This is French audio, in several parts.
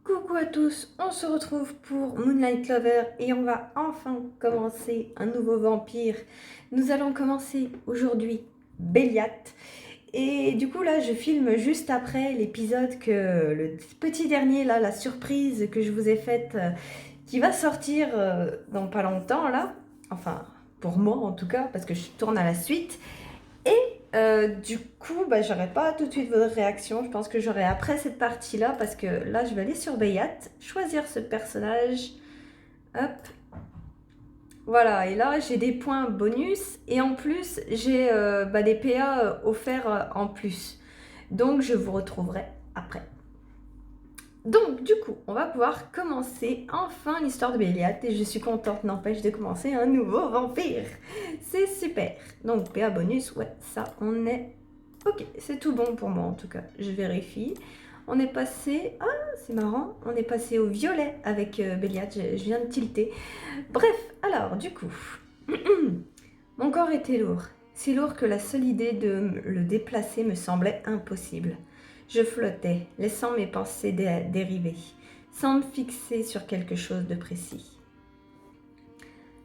Coucou à tous, on se retrouve pour Moonlight Lover et on va enfin commencer un nouveau vampire. Nous allons commencer aujourd'hui Béliat. Et du coup là je filme juste après l'épisode que le petit dernier là, la surprise que je vous ai faite qui va sortir dans pas longtemps là. Enfin pour moi en tout cas parce que je tourne à la suite. Du coup, j'aurai pas tout de suite votre réaction. Je pense que j'aurai après cette partie-là parce que là, je vais aller sur Bayat, choisir ce personnage. Hop. Voilà, et là, j'ai des points bonus et en plus, j'ai des PA offerts en plus. Donc, je vous retrouverai après. Donc, du coup, on va pouvoir commencer enfin l'histoire de Béliat et je suis contente, n'empêche, de commencer un nouveau vampire. C'est super. Donc, PA bonus, ouais, ça, on est... Ok, c'est tout bon pour moi en tout cas. Je vérifie. On est passé... Ah, c'est marrant. On est passé au violet avec Béliat. Je viens de tilter. Bref, alors, du coup... Mon corps était lourd. Si lourd que la seule idée de le déplacer me semblait impossible. Je flottais, laissant mes pensées dériver, sans me fixer sur quelque chose de précis.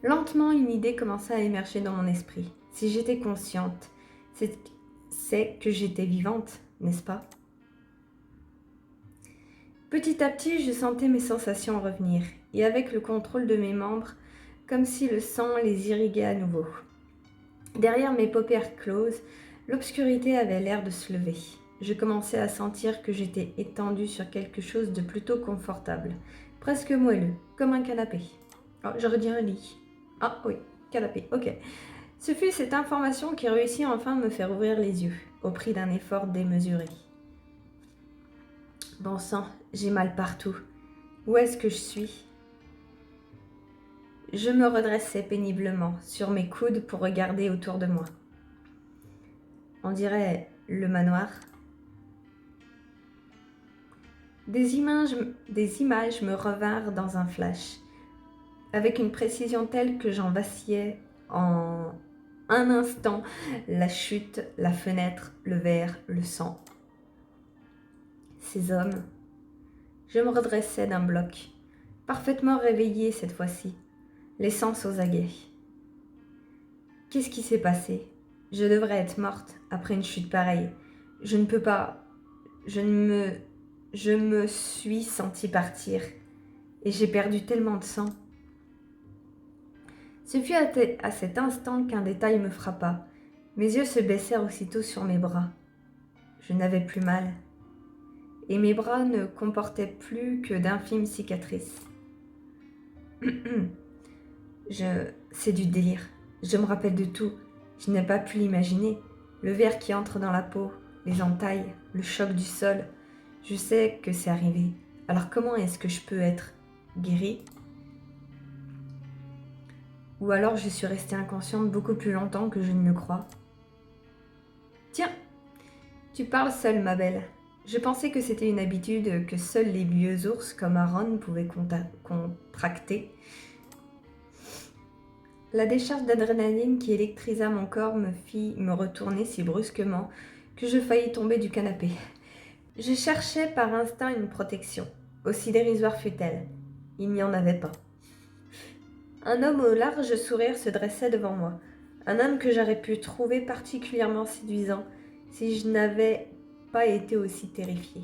Lentement, une idée commença à émerger dans mon esprit. Si j'étais consciente, c'est que j'étais vivante, n'est-ce pas? Petit à petit, je sentais mes sensations revenir, et avec le contrôle de mes membres, comme si le sang les irriguait à nouveau. Derrière mes paupières closes, l'obscurité avait l'air de se lever. Je commençais à sentir que j'étais étendue sur quelque chose de plutôt confortable, presque moelleux, comme un canapé. Oh, j'aurais dit un lit. Ah oui, canapé, ok. Ce fut cette information qui réussit enfin à me faire ouvrir les yeux, au prix d'un effort démesuré. Bon sang, j'ai mal partout. Où est-ce que je suis? Je me redressais péniblement sur mes coudes pour regarder autour de moi. On dirait le manoir. Des images me revinrent dans un flash, avec une précision telle que j'en vacillais en un instant. La chute, la fenêtre, le verre, le sang. Ces hommes. Je me redressais d'un bloc, parfaitement réveillée cette fois-ci, les sens aux aguets. Qu'est-ce qui s'est passé? Je devrais être morte après une chute pareille. Je ne peux pas... Je me suis sentie partir et j'ai perdu tellement de sang. Ce fut à cet instant qu'un détail me frappa. Mes yeux se baissèrent aussitôt sur mes bras. Je n'avais plus mal. Et mes bras ne comportaient plus que d'infimes cicatrices. C'est du délire. Je me rappelle de tout. Je n'ai pas pu l'imaginer. Le verre qui entre dans la peau, les entailles, le choc du sol. Je sais que c'est arrivé. Alors comment est-ce que je peux être guérie? Ou alors je suis restée inconsciente beaucoup plus longtemps que je ne le crois. Tiens, tu parles seule, ma belle. Je pensais que c'était une habitude que seuls les vieux ours comme Aaron pouvaient contracter. La décharge d'adrénaline qui électrisa mon corps me fit me retourner si brusquement que je faillis tomber du canapé. Je cherchais par instinct une protection, aussi dérisoire fût-elle. Il n'y en avait pas. Un homme au large sourire se dressait devant moi. Un homme que j'aurais pu trouver particulièrement séduisant si je n'avais pas été aussi terrifiée.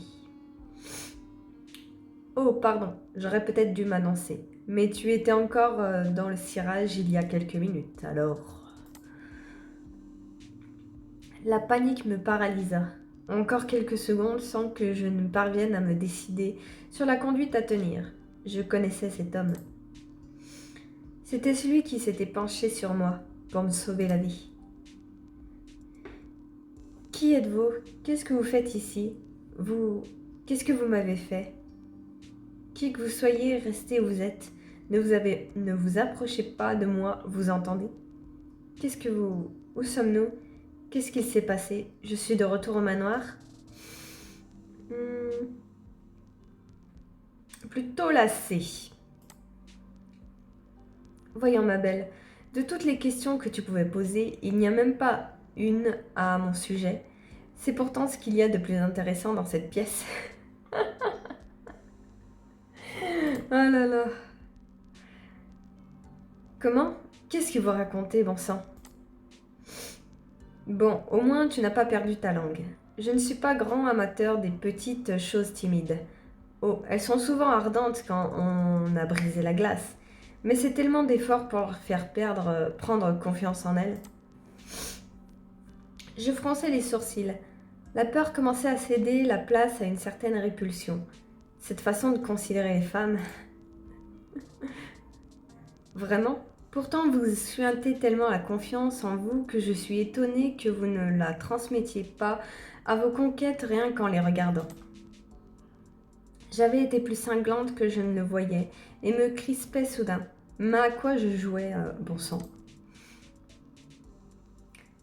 Oh, pardon, j'aurais peut-être dû m'annoncer. Mais tu étais encore dans le cirage il y a quelques minutes, alors... La panique me paralysa. Encore quelques secondes sans que je ne parvienne à me décider sur la conduite à tenir. Je connaissais cet homme. C'était celui qui s'était penché sur moi pour me sauver la vie. Qui êtes-vous? Qu'est-ce que vous faites ici? Qu'est-ce que vous m'avez fait? Qui que vous soyez, restez où vous êtes. Ne vous approchez pas de moi, vous entendez? Où sommes-nous? Qu'est-ce qu'il s'est passé? Je suis de retour au manoir? Plutôt lassée. Voyons, ma belle, de toutes les questions que tu pouvais poser, il n'y a même pas une à mon sujet. C'est pourtant ce qu'il y a de plus intéressant dans cette pièce. Comment? Qu'est-ce que vous racontez, bon sang? Bon, au moins tu n'as pas perdu ta langue. Je ne suis pas grand amateur des petites choses timides. Oh, elles sont souvent ardentes quand on a brisé la glace. Mais c'est tellement d'efforts pour leur faire prendre confiance en elles. Je fronçais les sourcils. La peur commençait à céder la place à une certaine répulsion. Cette façon de considérer les femmes. Vraiment? Pourtant, vous suintez tellement la confiance en vous que je suis étonnée que vous ne la transmettiez pas à vos conquêtes rien qu'en les regardant. J'avais été plus cinglante que je ne le voyais et me crispais soudain. Mais à quoi je jouais, bon sang?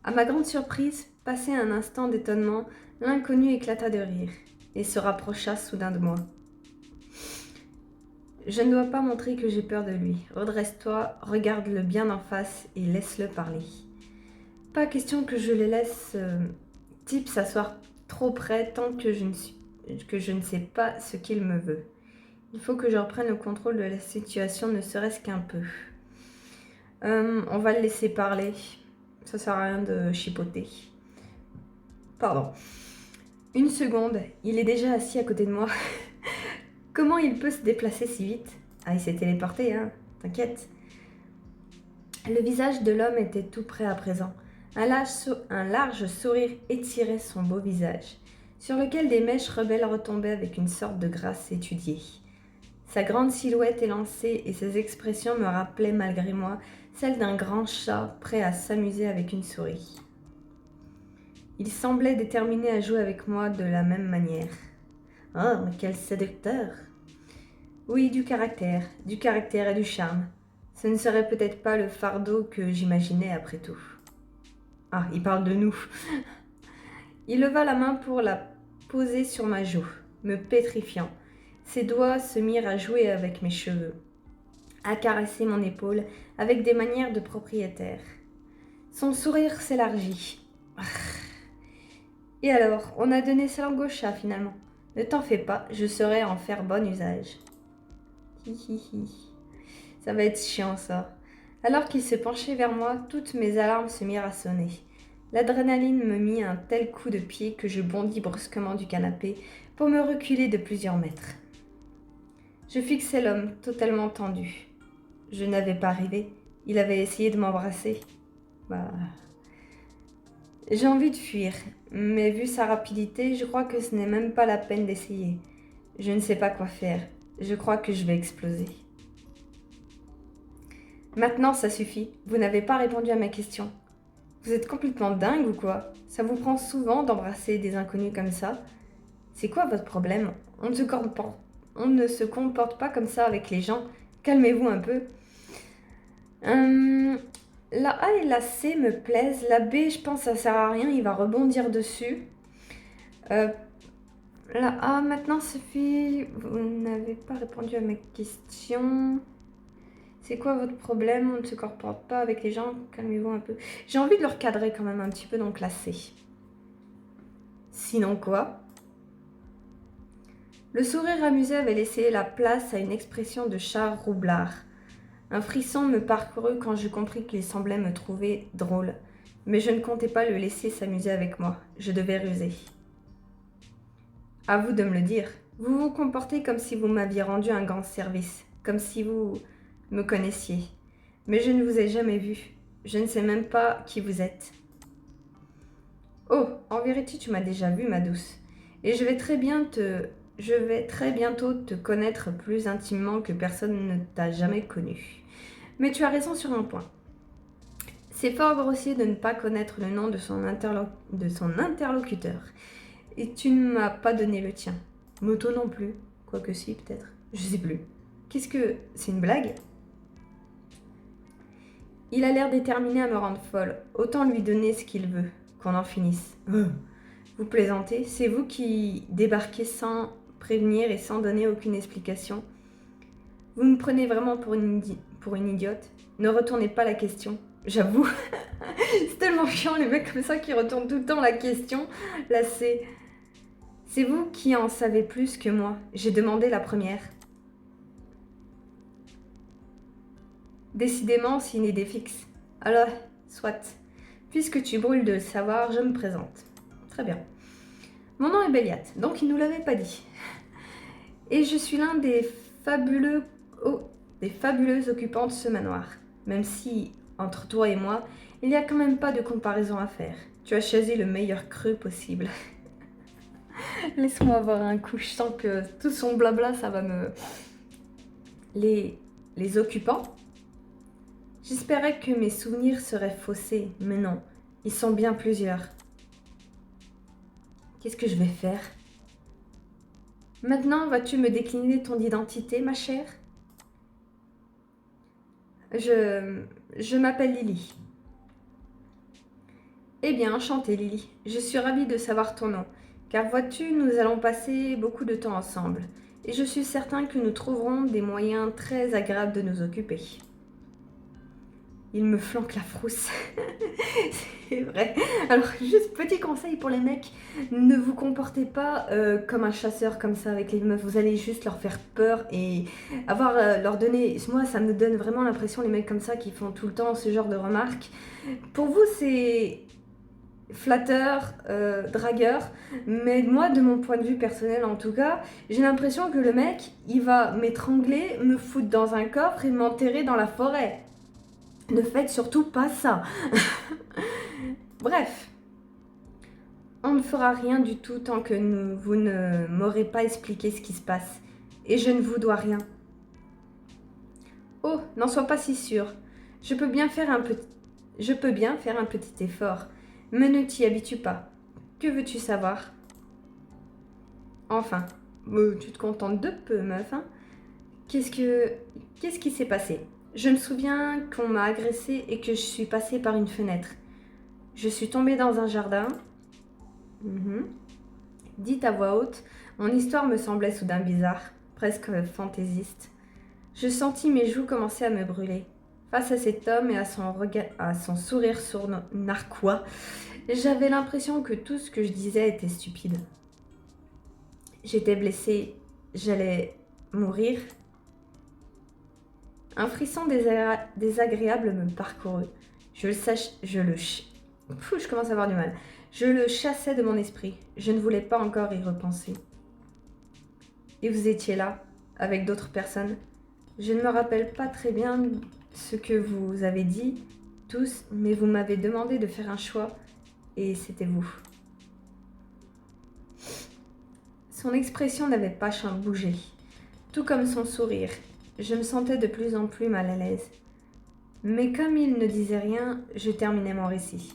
À ma grande surprise, passé un instant d'étonnement, l'inconnu éclata de rire et se rapprocha soudain de moi. Je ne dois pas montrer que j'ai peur de lui. Redresse-toi, regarde-le bien en face et laisse-le parler. Pas question que je le laisse type s'asseoir trop près tant que je ne sais pas ce qu'il me veut. Il faut que je reprenne le contrôle de la situation, ne serait-ce qu'un peu. On va le laisser parler. Ça sert à rien de chipoter. Pardon. Une seconde, il est déjà assis à côté de moi. Comment il peut se déplacer si vite? Ah, il s'est téléporté, hein, t'inquiète. Le visage de l'homme était tout prêt à présent. Un large sourire étirait son beau visage, sur lequel des mèches rebelles retombaient avec une sorte de grâce étudiée. Sa grande silhouette élancée et ses expressions me rappelaient malgré moi celles d'un grand chat prêt à s'amuser avec une souris. Il semblait déterminé à jouer avec moi de la même manière. Oh, mais quel séducteur! Oui, du caractère et du charme. Ce ne serait peut-être pas le fardeau que j'imaginais après tout. Ah, il parle de nous. Il leva la main pour la poser sur ma joue, me pétrifiant. Ses doigts se mirent à jouer avec mes cheveux, à caresser mon épaule avec des manières de propriétaire. Son sourire s'élargit. Et alors, on a donné sa langue au chat finalement. Ne t'en fais pas, je saurai en faire bon usage. Hihihi. Ça va être chiant ça. Alors qu'il se penchait vers moi, toutes mes alarmes se mirent à sonner. L'adrénaline me mit un tel coup de pied que je bondis brusquement du canapé pour me reculer de plusieurs mètres. Je fixais l'homme, totalement tendu. Je n'avais pas rêvé. Il avait essayé de m'embrasser. J'ai envie de fuir, mais vu sa rapidité, je crois que ce n'est même pas la peine d'essayer. Je ne sais pas quoi faire. Je crois que je vais exploser. Maintenant, ça suffit. Vous n'avez pas répondu à ma question. Vous êtes complètement dingue ou quoi? Ça vous prend souvent d'embrasser des inconnus comme ça? C'est quoi votre problème? On ne se comporte pas comme ça avec les gens. Calmez-vous un peu. La A et la C me plaisent. La B, je pense, ça sert à rien. Il va rebondir dessus. La A, maintenant, Sophie, vous n'avez pas répondu à ma question. C'est quoi votre problème? On ne se comporte pas avec les gens. Calmez-vous un peu. J'ai envie de le recadrer quand même un petit peu, donc la C. Sinon quoi? Le sourire amusé avait laissé la place à une expression de chat roublard. Un frisson me parcourut quand je compris qu'il semblait me trouver drôle. Mais je ne comptais pas le laisser s'amuser avec moi. Je devais ruser. À vous de me le dire. Vous vous comportez comme si vous m'aviez rendu un grand service. Comme si vous me connaissiez. Mais je ne vous ai jamais vu. Je ne sais même pas qui vous êtes. Oh, en vérité, tu m'as déjà vu, ma douce. Et je vais très bientôt te connaître plus intimement que personne ne t'a jamais connu. Mais tu as raison sur un point. C'est fort grossier de ne pas connaître le nom de son interlocuteur. Et tu ne m'as pas donné le tien. Moto non plus. Quoique si, peut-être. Je sais plus. Qu'est-ce que... C'est une blague? Il a l'air déterminé à me rendre folle. Autant lui donner ce qu'il veut. Qu'on en finisse. Vous plaisantez? C'est vous qui débarquez sans prévenir et sans donner aucune explication. Vous me prenez vraiment pour une idiote? Ne retournez pas la question. J'avoue. C'est tellement chiant les mecs comme ça qui retournent tout le temps la question. Là c'est vous qui en savez plus que moi. J'ai demandé la première. Décidément, c'est une idée fixe. Alors, soit. Puisque tu brûles de le savoir, je me présente. Très bien. Mon nom est Béliat, donc il ne nous l'avait pas dit. Et je suis l'un des fabuleux occupants de ce manoir. Même si, entre toi et moi, il n'y a quand même pas de comparaison à faire. Tu as choisi le meilleur cru possible. Laisse-moi avoir un coup, je sens que tout son blabla, ça va me... Les occupants? J'espérais que mes souvenirs seraient faussés, mais non, ils sont bien plusieurs. Qu'est-ce que je vais faire? Maintenant, vas-tu me décliner ton identité, ma chère? Je m'appelle Lily. Eh bien, enchantée Lily. Je suis ravie de savoir ton nom, car vois-tu, nous allons passer beaucoup de temps ensemble, et je suis certain que nous trouverons des moyens très agréables de nous occuper. Il me flanque la frousse. C'est vrai. Alors, juste petit conseil pour les mecs, ne vous comportez pas comme un chasseur comme ça avec les meufs. Vous allez juste leur faire peur et leur donner... Moi, ça me donne vraiment l'impression, les mecs comme ça qui font tout le temps ce genre de remarques. Pour vous, c'est flatteur, dragueur, mais moi, de mon point de vue personnel en tout cas, j'ai l'impression que le mec, il va m'étrangler, me foutre dans un coffre et m'enterrer dans la forêt. Ne faites surtout pas ça. Bref, on ne fera rien du tout tant que vous ne m'aurez pas expliqué ce qui se passe. Et je ne vous dois rien. Oh, n'en sois pas si sûr. Je peux bien faire un petit effort, mais ne t'y habitue pas. Que veux-tu savoir? Enfin, tu te contentes de peu, meuf, hein? Qu'est-ce qui s'est passé? Je me souviens qu'on m'a agressée et que je suis passée par une fenêtre. Je suis tombée dans un jardin. Dites à voix haute, mon histoire me semblait soudain bizarre, presque fantaisiste. Je sentis mes joues commencer à me brûler. Face à cet homme et à son sourire narquois, j'avais l'impression que tout ce que je disais était stupide. J'étais blessée, j'allais mourir. Un frisson désagréable me parcourut. Je commence à avoir du mal. Je le chassais de mon esprit. Je ne voulais pas encore y repenser. Et vous étiez là, avec d'autres personnes. Je ne me rappelle pas très bien ce que vous avez dit, tous, mais vous m'avez demandé de faire un choix, et c'était vous. Son expression n'avait pas bougé, tout comme son sourire. Je me sentais de plus en plus mal à l'aise. Mais comme il ne disait rien, je terminais mon récit.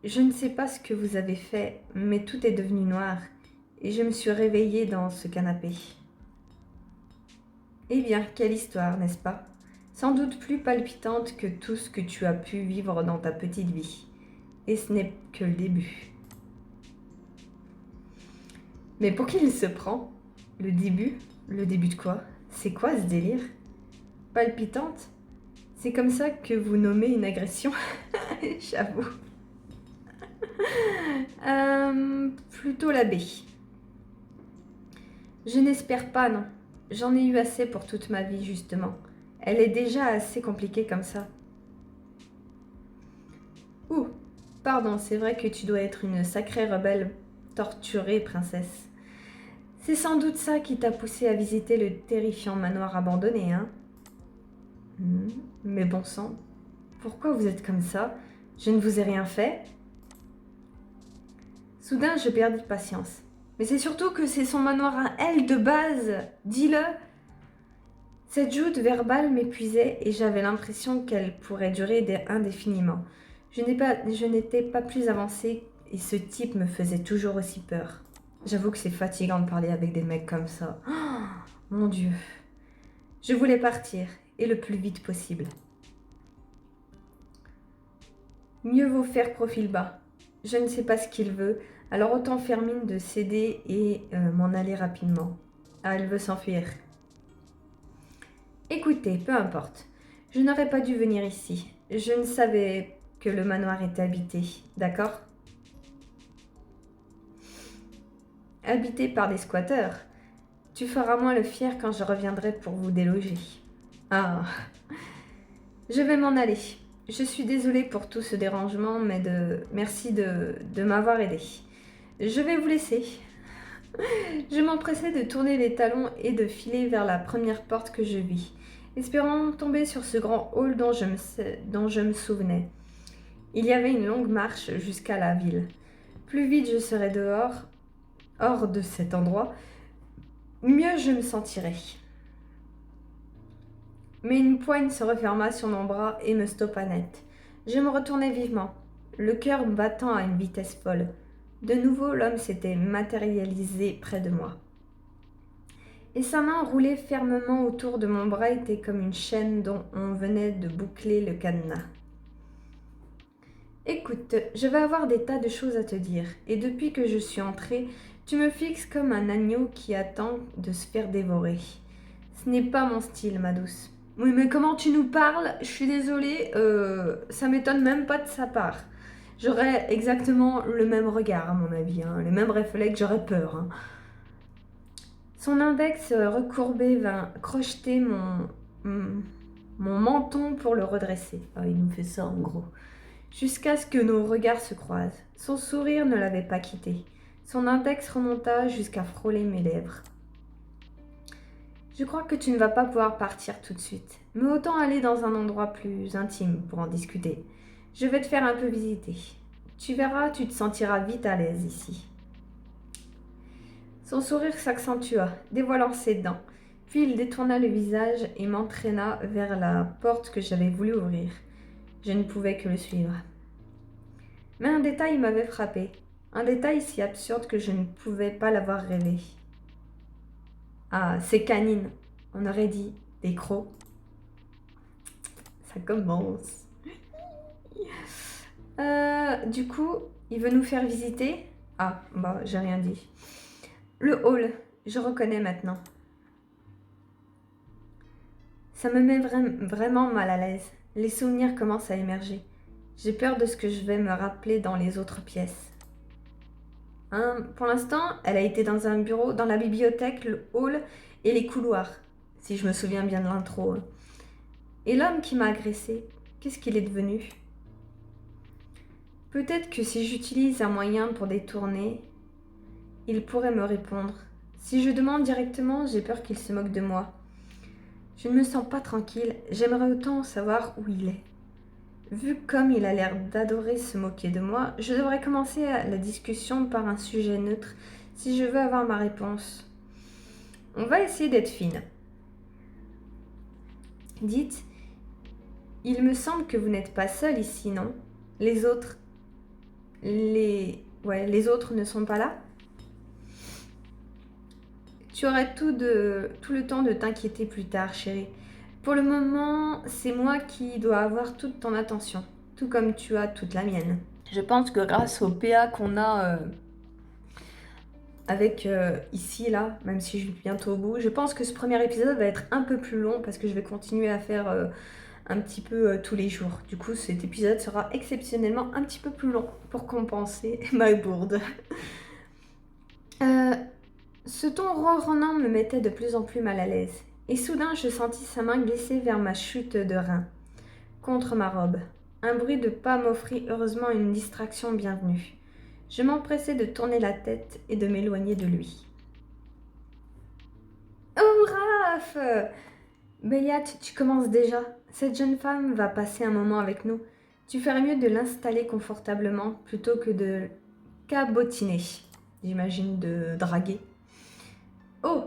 Je ne sais pas ce que vous avez fait, mais tout est devenu noir, et je me suis réveillée dans ce canapé. Eh bien, quelle histoire, n'est-ce pas? Sans doute plus palpitante que tout ce que tu as pu vivre dans ta petite vie. Et ce n'est que le début. Mais pour qui il se prend? Le début? Le début de quoi? C'est quoi ce délire? Palpitante? C'est comme ça que vous nommez une agression? J'avoue. Plutôt la B. Je n'espère pas, non. J'en ai eu assez pour toute ma vie, justement. Elle est déjà assez compliquée comme ça. Ouh, pardon, c'est vrai que tu dois être une sacrée rebelle, torturée, princesse. C'est sans doute ça qui t'a poussé à visiter le terrifiant manoir abandonné, hein? Mais bon sang, pourquoi vous êtes comme ça? Je ne vous ai rien fait? Soudain, je perdis patience. Mais c'est surtout que c'est son manoir à elle de base. Dis-le. Cette joute verbale m'épuisait et j'avais l'impression qu'elle pourrait durer indéfiniment. Je n'étais pas plus avancée et ce type me faisait toujours aussi peur. J'avoue que c'est fatigant de parler avec des mecs comme ça. Oh, mon Dieu. Je voulais partir et le plus vite possible. Mieux vaut faire profil bas. Je ne sais pas ce qu'il veut, alors autant faire mine de céder et m'en aller rapidement. Ah, elle veut s'enfuir. Écoutez, peu importe. Je n'aurais pas dû venir ici. Je ne savais que le manoir était habité, d'accord? Habité par des squatteurs. Tu feras moins le fier quand je reviendrai pour vous déloger. Ah, je vais m'en aller. Je suis désolée pour tout ce dérangement, mais merci de m'avoir aidé. Je vais vous laisser. Je m'empressais de tourner les talons et de filer vers la première porte que je vis, espérant tomber sur ce grand hall dont je me souvenais. Il y avait une longue marche jusqu'à la ville. Plus vite je serais hors de cet endroit, mieux je me sentirais. Mais une poigne se referma sur mon bras et me stoppa net. Je me retournai vivement, le cœur battant à une vitesse folle. De nouveau, l'homme s'était matérialisé près de moi. Et sa main roulée fermement autour de mon bras était comme une chaîne dont on venait de boucler le cadenas. Écoute, je vais avoir des tas de choses à te dire, et depuis que je suis entrée, tu me fixes comme un agneau qui attend de se faire dévorer. Ce n'est pas mon style, ma douce. Oui, mais comment tu nous parles? Je suis désolée, ça m'étonne même pas de sa part. J'aurais exactement le même regard, à mon avis, hein, les mêmes réflexes, j'aurais peur. Hein. Son index recourbé vint crocheter mon menton pour le redresser. Ah, il nous fait ça en gros. Jusqu'à ce que nos regards se croisent. Son sourire ne l'avait pas quitté. Son index remonta jusqu'à frôler mes lèvres. Je crois que tu ne vas pas pouvoir partir tout de suite, mais autant aller dans un endroit plus intime pour en discuter. Je vais te faire un peu visiter. Tu verras, tu te sentiras vite à l'aise ici. Son sourire s'accentua, dévoilant ses dents. Puis il détourna le visage et m'entraîna vers la porte que j'avais voulu ouvrir. Je ne pouvais que le suivre. Mais un détail m'avait frappé. Un détail si absurde que je ne pouvais pas l'avoir rêvé. Ah, ses canines. On aurait dit des crocs. Ça commence. Du coup, il veut nous faire visiter. Ah, bah, j'ai rien dit. Le hall, je reconnais maintenant. Ça me met vraiment mal à l'aise. Les souvenirs commencent à émerger. J'ai peur de ce que je vais me rappeler dans les autres pièces. Pour l'instant, elle a été dans un bureau, dans la bibliothèque, le hall et les couloirs, si je me souviens bien de l'intro. Et l'homme qui m'a agressé, qu'est-ce qu'il est devenu? Peut-être que si j'utilise un moyen pour détourner, il pourrait me répondre. Si je demande directement, j'ai peur qu'il se moque de moi. Je ne me sens pas tranquille, j'aimerais autant savoir où il est. Vu comme il a l'air d'adorer se moquer de moi, je devrais commencer la discussion par un sujet neutre si je veux avoir ma réponse. On va essayer d'être fine. Dites, il me semble que vous n'êtes pas seul ici, non? Les autres ne sont pas là? Tu aurais tout le temps de t'inquiéter plus tard, chérie. Pour le moment, c'est moi qui dois avoir toute ton attention, tout comme tu as toute la mienne. Je pense que grâce au PA qu'on a avec ici, là, même si je suis bientôt au bout, je pense que ce premier épisode va être un peu plus long parce que je vais continuer à faire un petit peu tous les jours. Du coup, cet épisode sera exceptionnellement un petit peu plus long pour compenser ma bourde. Ce ton ronronnant me mettait de plus en plus mal à l'aise. Et soudain, je sentis sa main glisser vers ma chute de rein, contre ma robe. Un bruit de pas m'offrit heureusement une distraction bienvenue. Je m'empressai de tourner la tête et de m'éloigner de lui. « Oh, Raph !»« Béliat, tu commences déjà. Cette jeune femme va passer un moment avec nous. Tu ferais mieux de l'installer confortablement plutôt que de cabotiner. » J'imagine de draguer. « Oh !»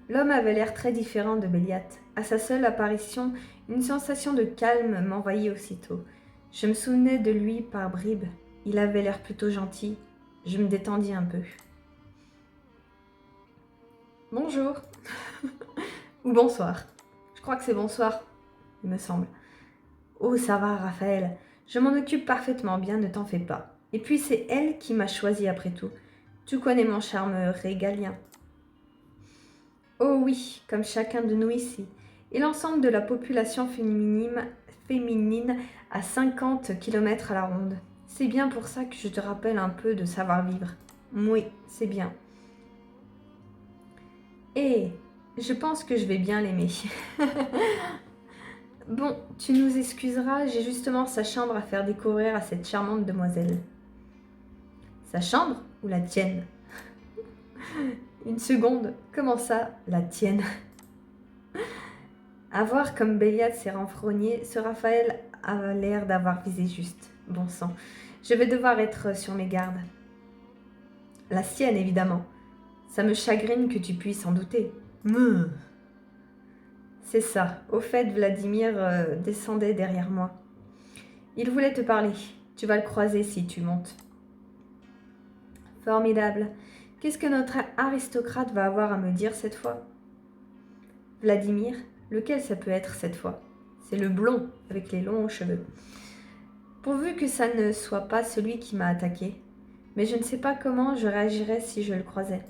L'homme avait l'air très différent de Béliat. À sa seule apparition, une sensation de calme m'envahit aussitôt. Je me souvenais de lui par bribes. Il avait l'air plutôt gentil. Je me détendis un peu. Bonjour. Ou bonsoir. Je crois que c'est bonsoir, il me semble. Oh, ça va, Raphaël. Je m'en occupe parfaitement bien, ne t'en fais pas. Et puis c'est elle qui m'a choisi après tout. Tu connais mon charme régalien. Oh oui, comme chacun de nous ici. Et l'ensemble de la population féminine à 50 km à la ronde. C'est bien pour ça que je te rappelle un peu de savoir-vivre. Oui, c'est bien. Et Je pense que je vais bien l'aimer. Bon, tu nous excuseras, j'ai justement sa chambre à faire découvrir à cette charmante demoiselle. Sa chambre ou la tienne? Une seconde, comment ça, la tienne? À voir comme Béliade s'est renfrognée, ce Raphaël a l'air d'avoir visé juste. Bon sang, je vais devoir être sur mes gardes. La sienne, évidemment. Ça me chagrine que tu puisses en douter. C'est ça. Au fait, Vladimir descendait derrière moi. Il voulait te parler. Tu vas le croiser si tu montes. Formidable. Qu'est-ce que notre aristocrate va avoir à me dire cette fois? Vladimir, lequel ça peut être cette fois? C'est le blond, avec les longs cheveux. Pourvu que ça ne soit pas celui qui m'a attaqué. Mais je ne sais pas comment je réagirais si je le croisais.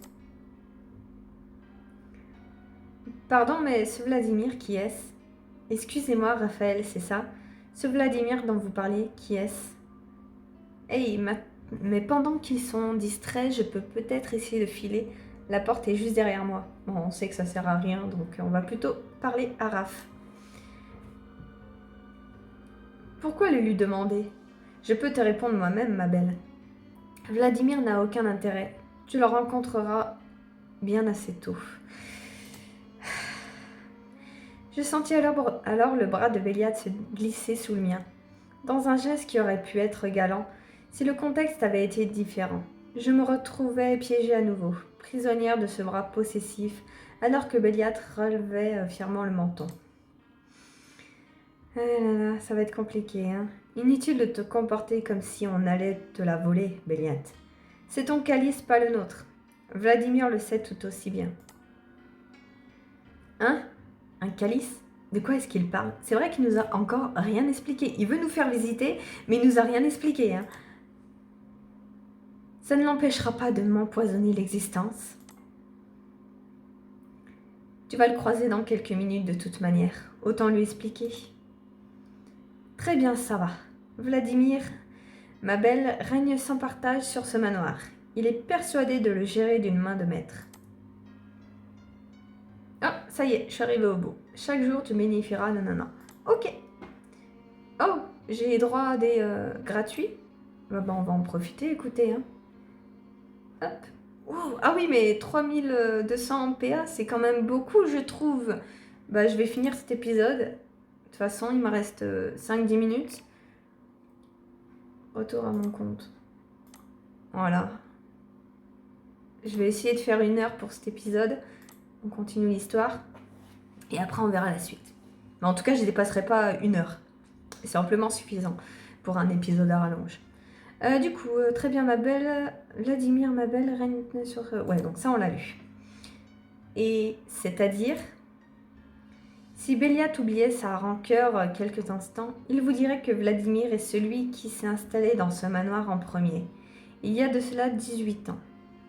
Pardon, mais ce Vladimir, qui est-ce? Excusez-moi, Raphaël, c'est ça? Ce Vladimir dont vous parliez, qui est-ce? Hey, mais pendant qu'ils sont distraits, je peux peut-être essayer de filer. La porte est juste derrière moi. Bon, on sait que ça sert à rien, donc on va plutôt parler à Raph. Pourquoi le lui demander? Je peux te répondre moi-même, ma belle. Vladimir n'a aucun intérêt. Tu le rencontreras bien assez tôt. Je sentis alors le bras de Béliade se glisser sous le mien, dans un geste qui aurait pu être galant si le contexte avait été différent. Je me retrouvais piégée à nouveau, prisonnière de ce bras possessif, alors que Béliade relevait fièrement le menton. Ah là là, ça va être compliqué, hein. Inutile de te comporter comme si on allait te la voler, Béliade. C'est ton calice, pas le nôtre. Vladimir le sait tout aussi bien. Hein? Un calice? De quoi est-ce qu'il parle? C'est vrai qu'il nous a encore rien expliqué. Il veut nous faire visiter, mais il nous a rien expliqué, hein. Ça ne l'empêchera pas de m'empoisonner l'existence. Tu vas le croiser dans quelques minutes de toute manière. Autant lui expliquer. Très bien, ça va. Vladimir, ma belle, règne sans partage sur ce manoir. Il est persuadé de le gérer d'une main de maître. Ah, ça y est, je suis arrivée au bout. Chaque jour, tu bénéficieras, nanana. Ok. Oh, j'ai droit à des gratuits. Bah, on va en profiter, écoutez, hein. Hop. Ouh, ah oui, mais 3200 PA, c'est quand même beaucoup, je trouve. Bah, je vais finir cet épisode. De toute façon, il me reste 5-10 minutes. Retour à mon compte. Voilà. Je vais essayer de faire 1 heure pour cet épisode. On continue l'histoire. Et après, on verra la suite. Mais en tout cas, je ne dépasserai pas 1 heure. C'est amplement suffisant pour un épisode à rallonge. Du coup, très bien, ma belle. Vladimir, ma belle, règne sur... Ouais, donc ça, on l'a lu. Et c'est-à-dire, si Béliade oubliait sa rancœur quelques instants, il vous dirait que Vladimir est celui qui s'est installé dans ce manoir en premier. Il y a de cela 18 ans.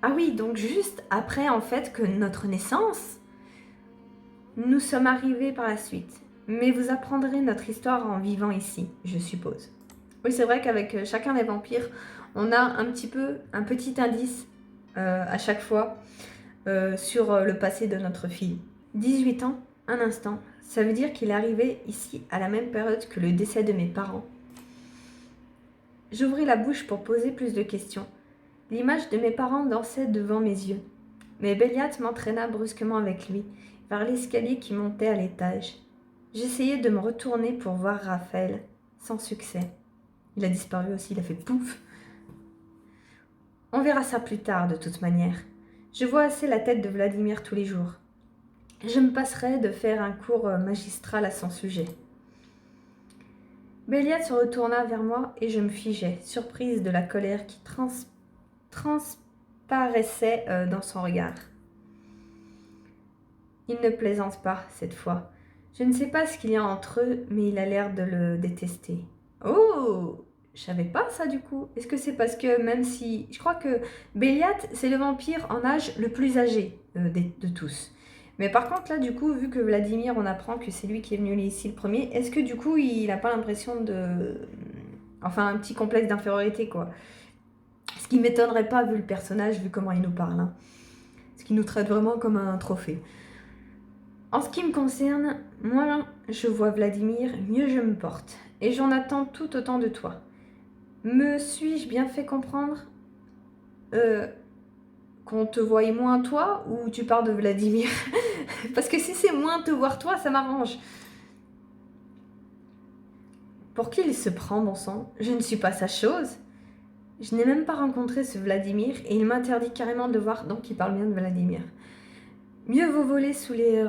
Ah oui, donc juste après, en fait, que notre naissance, nous sommes arrivés par la suite. Mais vous apprendrez notre histoire en vivant ici, je suppose. Oui, c'est vrai qu'avec chacun des vampires, on a un petit indice à chaque fois sur le passé de notre fille. 18 ans, un instant, ça veut dire qu'il est arrivé ici à la même période que le décès de mes parents. J'ouvris la bouche pour poser plus de questions. L'image de mes parents dansait devant mes yeux. Mais Béliade m'entraîna brusquement avec lui, vers l'escalier qui montait à l'étage. J'essayais de me retourner pour voir Raphaël, sans succès. Il a disparu aussi, il a fait pouf. On verra ça plus tard, de toute manière. Je vois assez la tête de Vladimir tous les jours. Je me passerai de faire un cours magistral à son sujet. Béliade se retourna vers moi et je me figeai, surprise de la colère qui transparaissait dans son regard. Il ne plaisante pas, cette fois. Je ne sais pas ce qu'il y a entre eux, mais il a l'air de le détester. Oh! Je savais pas ça du coup. Est-ce que c'est parce que même si... Je crois que Béliade, c'est le vampire en âge le plus âgé de tous. Mais par contre là, du coup, vu que Vladimir, on apprend que c'est lui qui est venu ici le premier, est-ce que du coup, il n'a pas l'impression de... Enfin, un petit complexe d'infériorité, quoi. Ce qui m'étonnerait pas, vu le personnage, vu comment il nous parle. Hein. Ce qui nous traite vraiment comme un trophée. En ce qui me concerne, moins je vois Vladimir, mieux je me porte. Et j'en attends tout autant de toi. Me suis-je bien fait comprendre qu'on te voie moins toi ou tu parles de Vladimir? Parce que si c'est moins te voir toi, ça m'arrange. Pour qui il se prend, bon sang? Je ne suis pas sa chose. Je n'ai même pas rencontré ce Vladimir et il m'interdit carrément de voir, donc il parle bien de Vladimir. Mieux vaut voler sous le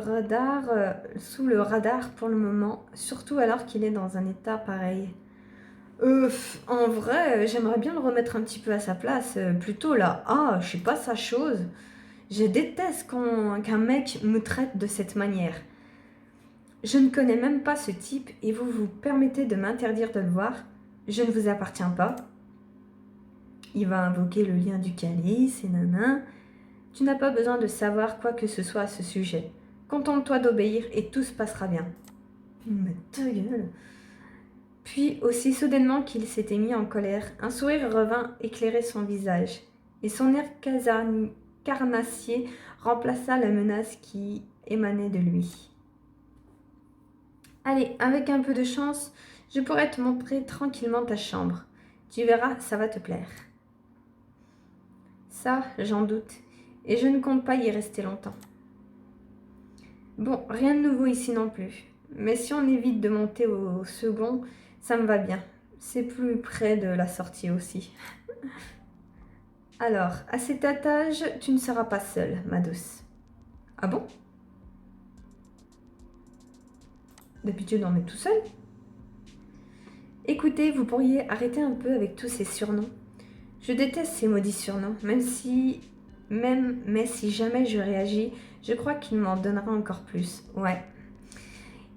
radar pour le moment, surtout alors qu'il est dans un état pareil. En vrai, j'aimerais bien le remettre un petit peu à sa place. Plutôt là, je suis pas sa chose. Je déteste qu'un mec me traite de cette manière. Je ne connais même pas ce type et vous vous permettez de m'interdire de le voir. Je ne vous appartiens pas. Il va invoquer le lien du calice et nanan. Tu n'as pas besoin de savoir quoi que ce soit à ce sujet. Contente-toi d'obéir et tout se passera bien. Mais ta gueule. Puis, aussi soudainement qu'il s'était mis en colère, un sourire revint éclairer son visage, et son air carnassier remplaça la menace qui émanait de lui. Allez, avec un peu de chance, je pourrais te montrer tranquillement ta chambre. Tu verras, ça va te plaire. Ça, j'en doute, et je ne compte pas y rester longtemps. Bon, rien de nouveau ici non plus, mais si on évite de monter au second, ça me va bien. C'est plus près de la sortie aussi. Alors, à cet étage, tu ne seras pas seule, ma douce. Ah bon? D'habitude, on est tout seul. Écoutez, vous pourriez arrêter un peu avec tous ces surnoms. Je déteste ces maudits surnoms, mais si jamais je réagis, je crois qu'il m'en donnera encore plus. Ouais.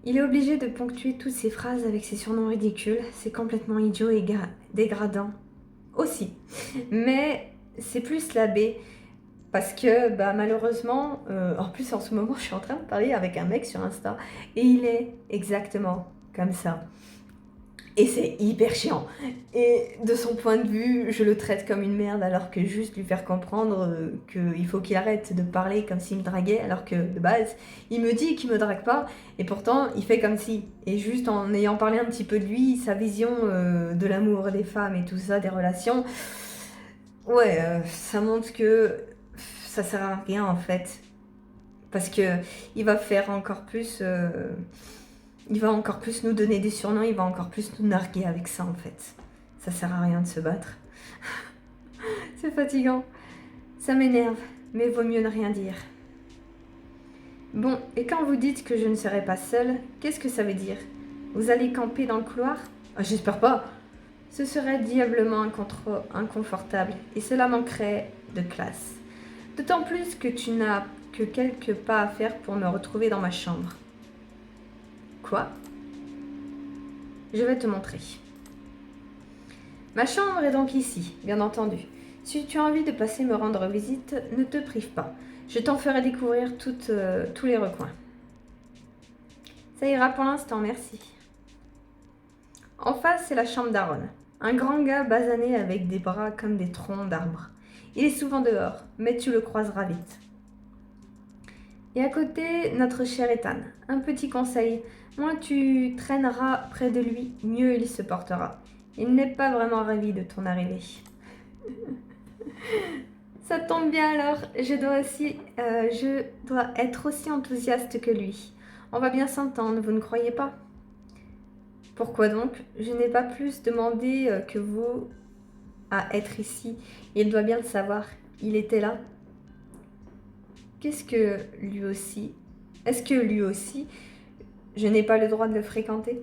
Il est obligé de ponctuer toutes ces phrases avec ces surnoms ridicules. C'est complètement idiot et dégradant. Aussi. Mais c'est plus l'abbé. Parce que malheureusement, en plus en ce moment, je suis en train de parler avec un mec sur Insta. Et il est exactement comme ça. Et c'est hyper chiant. Et de son point de vue, je le traite comme une merde alors que juste lui faire comprendre qu'il faut qu'il arrête de parler comme s'il me draguait alors que de base, il me dit qu'il me drague pas et pourtant il fait comme si. Et juste en ayant parlé un petit peu de lui, sa vision de l'amour des femmes et tout ça, des relations, ouais, ça montre que ça sert à rien en fait. Parce que il va faire encore plus... il va encore plus nous donner des surnoms, il va encore plus nous narguer avec ça en fait. Ça sert à rien de se battre. C'est fatigant. Ça m'énerve, mais vaut mieux ne rien dire. Bon, et quand vous dites que je ne serai pas seule, qu'est-ce que ça veut dire? Vous allez camper dans le couloir? J'espère pas. Ce serait diablement inconfortable et cela manquerait de classe. D'autant plus que tu n'as que quelques pas à faire pour me retrouver dans ma chambre. Quoi? Je vais te montrer. Ma chambre est donc ici, bien entendu. Si tu as envie de passer me rendre visite, ne te prive pas. Je t'en ferai découvrir tous les recoins. Ça ira pour l'instant, merci. En face, c'est la chambre d'Aaron. Un grand gars basané avec des bras comme des troncs d'arbres. Il est souvent dehors, mais tu le croiseras vite. Et à côté, notre cher Ethan. Un petit conseil, moins tu traîneras près de lui, mieux il se portera. Il n'est pas vraiment ravi de ton arrivée. Ça tombe bien alors, je dois être aussi enthousiaste que lui. On va bien s'entendre, vous ne croyez pas? Pourquoi donc? Je n'ai pas plus demandé que vous à être ici. Il doit bien le savoir. Il était là. Qu'est-ce que lui aussi? Est-ce que lui aussi, je n'ai pas le droit de le fréquenter?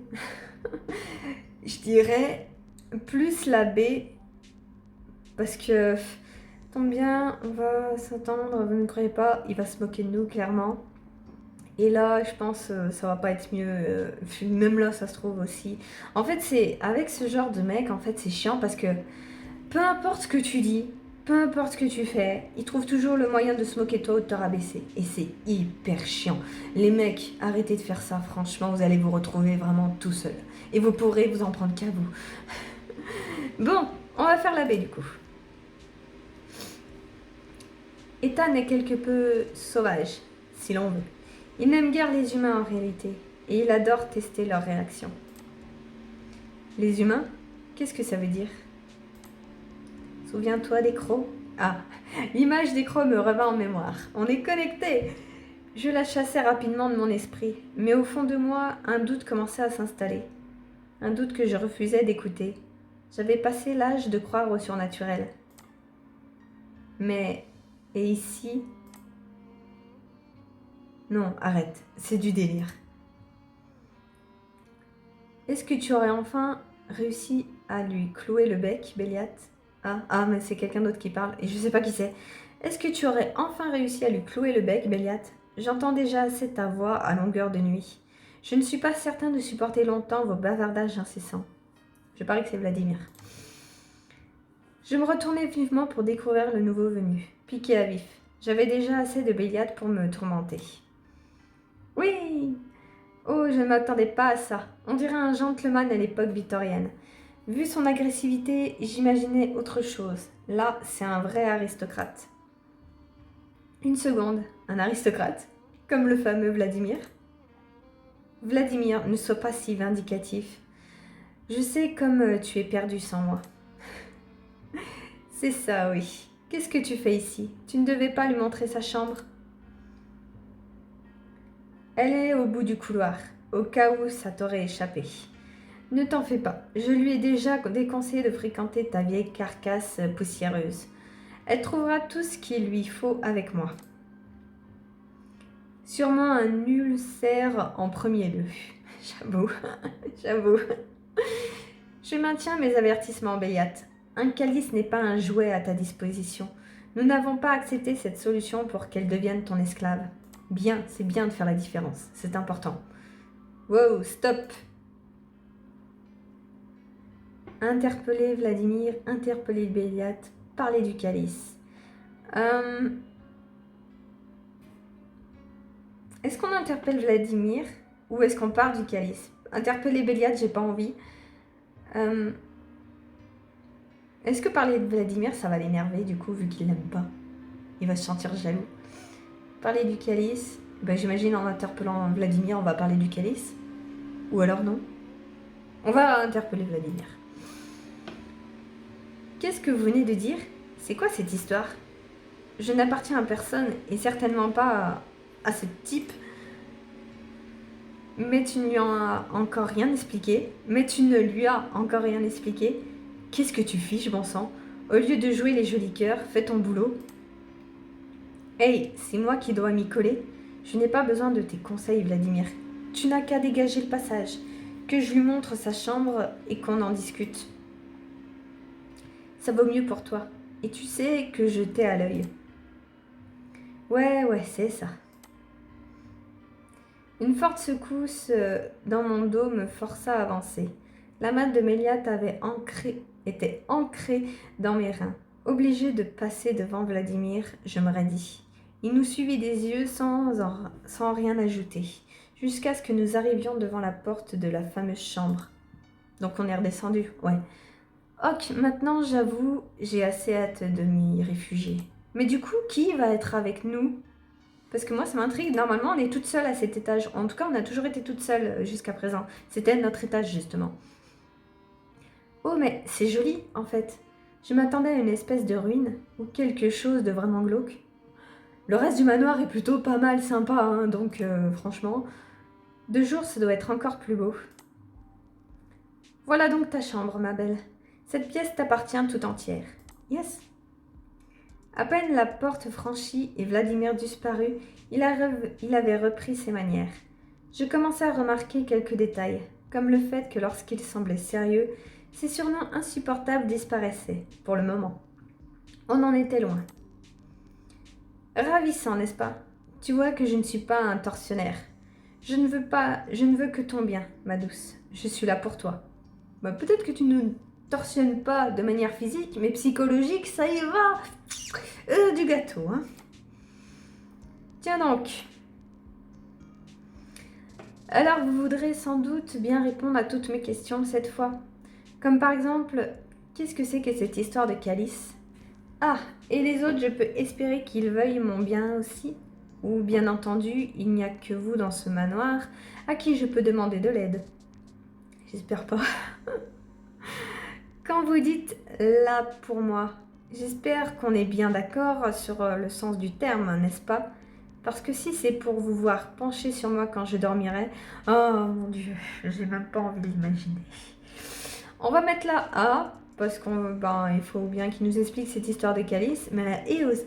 Je dirais plus l'abbé, parce que, tombe bien, on va s'entendre, vous ne croyez pas, il va se moquer de nous, clairement. Et là, je pense ça va pas être mieux, même là, ça se trouve aussi. En fait, c'est avec ce genre de mec, en fait, c'est chiant, parce que peu importe ce que tu dis, peu importe ce que tu fais, il trouve toujours le moyen de se moquer de toi ou de te rabaisser. Et c'est hyper chiant. Les mecs, arrêtez de faire ça, franchement, vous allez vous retrouver vraiment tout seul. Et vous pourrez vous en prendre qu'à vous. Bon, on va faire la baie du coup. Ethan est quelque peu sauvage, si l'on veut. Il n'aime guère les humains en réalité, et il adore tester leurs réactions. Les humains? Qu'est-ce que ça veut dire? Souviens-toi des crocs? Ah, l'image des crocs me revint en mémoire. On est connectés! Je la chassai rapidement de mon esprit, mais au fond de moi, un doute commençait à s'installer. Un doute que je refusais d'écouter. J'avais passé l'âge de croire au surnaturel. Mais, et ici? Non, arrête, c'est du délire. Est-ce que tu aurais enfin réussi à lui clouer le bec, Béliat? Ah, mais c'est quelqu'un d'autre qui parle, et je sais pas qui c'est. Est-ce que tu aurais enfin réussi à lui clouer le bec, Béliat? J'entends déjà assez ta voix à longueur de nuit. Je ne suis pas certain de supporter longtemps vos bavardages incessants. Je parie que c'est Vladimir. Je me retournai vivement pour découvrir le nouveau venu, piqué à vif. J'avais déjà assez de Béliat pour me tourmenter. Oui! Oh, je ne m'attendais pas à ça. On dirait un gentleman à l'époque victorienne. Vu son agressivité, j'imaginais autre chose. Là, c'est un vrai aristocrate. Une seconde, un aristocrate? Comme le fameux Vladimir? Vladimir, ne sois pas si vindicatif. Je sais comme tu es perdu sans moi. C'est ça, oui. Qu'est-ce que tu fais ici? Tu ne devais pas lui montrer sa chambre? Elle est au bout du couloir, au cas où ça t'aurait échappé. Ne t'en fais pas, je lui ai déjà déconseillé de fréquenter ta vieille carcasse poussiéreuse. Elle trouvera tout ce qu'il lui faut avec moi. Sûrement un ulcère en premier lieu. J'avoue. Je maintiens mes avertissements, Béliat. Un calice n'est pas un jouet à ta disposition. Nous n'avons pas accepté cette solution pour qu'elle devienne ton esclave. Bien, c'est bien de faire la différence, c'est important. Wow, stop! Interpeller Vladimir, interpeller Béliat, parler du calice. Est-ce qu'on interpelle Vladimir ou est-ce qu'on parle du calice? Interpeller Béliat, j'ai pas envie. Est-ce que parler de Vladimir, ça va l'énerver du coup, vu qu'il l'aime pas? Il va se sentir jaloux. Parler du calice, j'imagine en interpellant Vladimir, on va parler du calice. Ou alors non? On va interpeller Vladimir. Qu'est-ce que vous venez de dire? C'est quoi cette histoire? Je n'appartiens à personne et certainement pas à ce type. Mais tu ne lui as encore rien expliqué. Qu'est-ce que tu fiches, bon sang? Au lieu de jouer les jolis cœurs, fais ton boulot. Hey, c'est moi qui dois m'y coller. Je n'ai pas besoin de tes conseils, Vladimir. Tu n'as qu'à dégager le passage, que je lui montre sa chambre et qu'on en discute. Ça vaut mieux pour toi. Et tu sais que je t'ai à l'œil. Ouais, c'est ça. Une forte secousse dans mon dos me força à avancer. La main de Béliat était ancrée dans mes reins. Obligée de passer devant Vladimir, je me raidis. Il nous suivit des yeux sans rien ajouter, jusqu'à ce que nous arrivions devant la porte de la fameuse chambre. Donc on est redescendu, ouais. Ok, maintenant j'avoue, j'ai assez hâte de m'y réfugier. Mais du coup, qui va être avec nous? Parce que moi, ça m'intrigue. Normalement, on est toute seule à cet étage. En tout cas, on a toujours été toute seule jusqu'à présent. C'était notre étage, justement. Oh, mais c'est joli, en fait. Je m'attendais à une espèce de ruine ou quelque chose de vraiment glauque. Le reste du manoir est plutôt pas mal sympa, hein, donc franchement, de jour, ça doit être encore plus beau. Voilà donc ta chambre, ma belle. Cette pièce t'appartient tout entière. Yes. À peine la porte franchie et Vladimir disparut, il avait repris ses manières. Je commençai à remarquer quelques détails, comme le fait que lorsqu'il semblait sérieux, ses surnoms insupportables disparaissaient, pour le moment. On en était loin. Ravissant, n'est-ce pas? Tu vois que je ne suis pas un tortionnaire. Je ne veux que ton bien, ma douce. Je suis là pour toi. Peut-être que tu ne torsionnes pas de manière physique, mais psychologique, ça y va. Du gâteau, hein. Tiens donc. Alors, vous voudrez sans doute bien répondre à toutes mes questions cette fois. Comme par exemple, qu'est-ce que c'est que cette histoire de calice? Ah, et les autres, je peux espérer qu'ils veuillent mon bien aussi. Ou bien entendu, il n'y a que vous dans ce manoir à qui je peux demander de l'aide. J'espère pas. Quand vous dites là pour moi, j'espère qu'on est bien d'accord sur le sens du terme, n'est-ce pas? Parce que si c'est pour vous voir pencher sur moi quand je dormirai, oh mon Dieu, j'ai même pas envie de l'imaginer. On va mettre là A, parce il faut bien qu'il nous explique cette histoire de calice, mais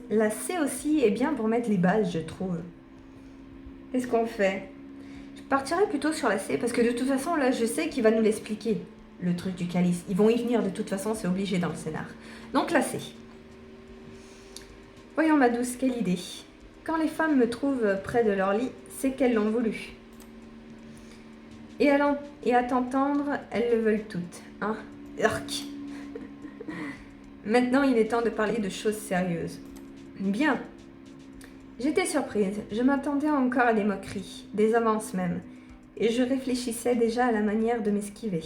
la C aussi est bien pour mettre les bases, je trouve. Qu'est-ce qu'on fait? Je partirais plutôt sur la C, parce que de toute façon, là, je sais qu'il va nous l'expliquer, le truc du calice. Ils vont y venir de toute façon, c'est obligé dans le scénar. Donc la C. Voyons ma douce, quelle idée. Quand les femmes me trouvent près de leur lit, c'est qu'elles l'ont voulu. Et à t'entendre, elles le veulent toutes, hein? Urk. Maintenant, il est temps de parler de choses sérieuses. Bien. J'étais surprise. Je m'attendais encore à des moqueries, des avances même. Et je réfléchissais déjà à la manière de m'esquiver.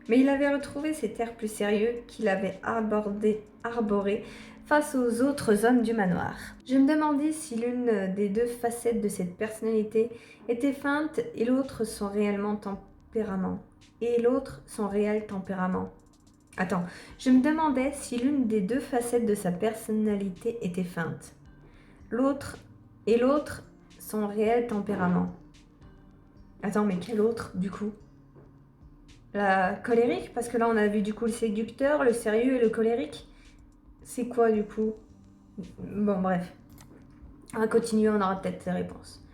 Mais il avait retrouvé cet air plus sérieux qu'il avait arboré face aux autres hommes du manoir. Je me demandais si l'une des deux facettes de cette personnalité était feinte et l'autre son réellement tempérament. Attends, je me demandais si l'une des deux facettes de sa personnalité était feinte. L'autre son réel tempérament. Attends, mais quel autre, du coup? La colérique? Parce que là, on a vu du coup le séducteur, le sérieux et le colérique. C'est quoi, du coup? Bon, bref. On va continuer, on aura peut-être les réponses.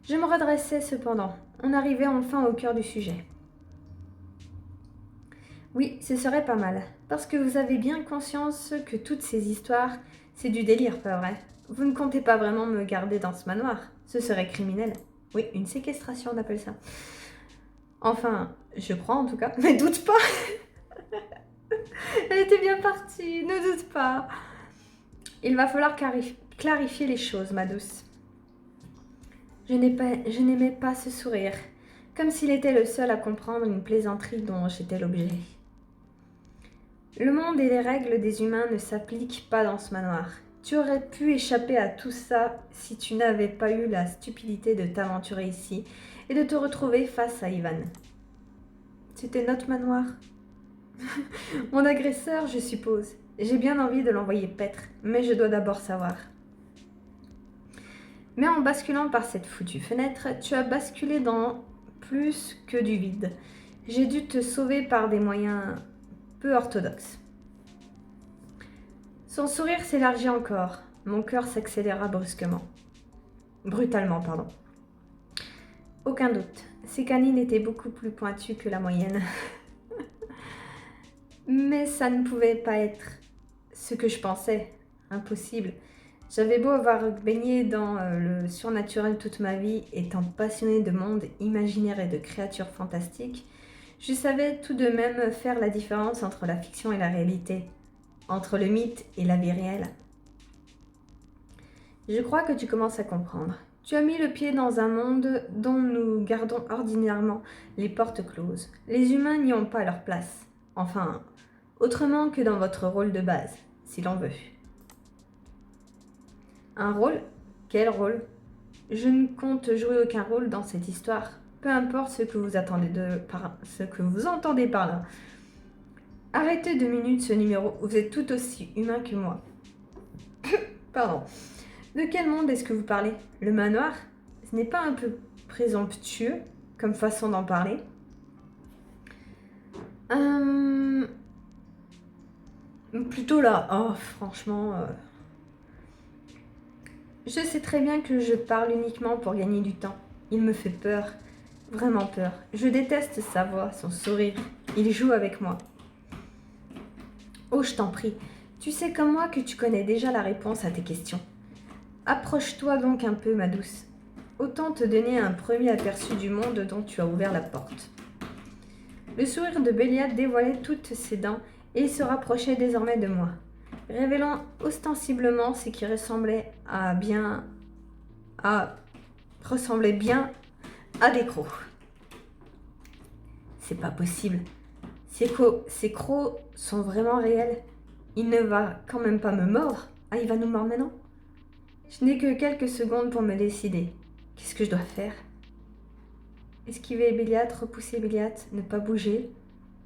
Je me redressais cependant. On arrivait enfin au cœur du sujet. Oui, ce serait pas mal. Parce que vous avez bien conscience que toutes ces histoires, c'est du délire, pas vrai? Vous ne comptez pas vraiment me garder dans ce manoir. Ce serait criminel. Oui, une séquestration, on appelle ça. Enfin, je crois en tout cas. Mais doute pas. Elle était bien partie, ne doute pas. Il va falloir clarifier les choses, ma douce. Je n'aimais pas ce sourire, comme s'il était le seul à comprendre une plaisanterie dont j'étais l'objet. Le monde et les règles des humains ne s'appliquent pas dans ce manoir. Tu aurais pu échapper à tout ça si tu n'avais pas eu la stupidité de t'aventurer ici et de te retrouver face à Ivan. C'était notre manoir. Mon agresseur, je suppose. J'ai bien envie de l'envoyer paître, mais je dois d'abord savoir. Mais en basculant par cette foutue fenêtre, tu as basculé dans plus que du vide. J'ai dû te sauver par des moyens peu orthodoxe. Son sourire s'élargit encore. Mon cœur s'accéléra brutalement, pardon. Aucun doute, ses canines étaient beaucoup plus pointues que la moyenne. Mais ça ne pouvait pas être ce que je pensais. Impossible. J'avais beau avoir baigné dans le surnaturel toute ma vie, étant passionnée de monde imaginaire et de créatures fantastiques, je savais tout de même faire la différence entre la fiction et la réalité, entre le mythe et la vie réelle. Je crois que tu commences à comprendre. Tu as mis le pied dans un monde dont nous gardons ordinairement les portes closes. Les humains n'y ont pas leur place. Enfin, autrement que dans votre rôle de base, si l'on veut. Un rôle? Quel rôle? Je ne compte jouer aucun rôle dans cette histoire. Peu importe ce que vous entendez par là. Arrêtez 2 minutes ce numéro, vous êtes tout aussi humain que moi. Pardon. De quel monde est-ce que vous parlez? Le manoir? Ce n'est pas un peu présomptueux comme façon d'en parler? Plutôt là. Oh, franchement... Je sais très bien que je parle uniquement pour gagner du temps. Il me fait peur. Vraiment peur. Je déteste sa voix, son sourire. Il joue avec moi. Oh, je t'en prie. Tu sais comme moi que tu connais déjà la réponse à tes questions. Approche-toi donc un peu, ma douce. Autant te donner un premier aperçu du monde dont tu as ouvert la porte. Le sourire de Béliat dévoilait toutes ses dents et il se rapprochait désormais de moi, révélant ostensiblement ce qui ressemblait bien à des crocs. C'est pas possible. Ces crocs sont vraiment réels. Il ne va quand même pas me mordre. Ah, il va nous mordre maintenant? Je n'ai que quelques secondes pour me décider. Qu'est-ce que je dois faire? Esquiver Béliat, repousser Béliat, ne pas bouger.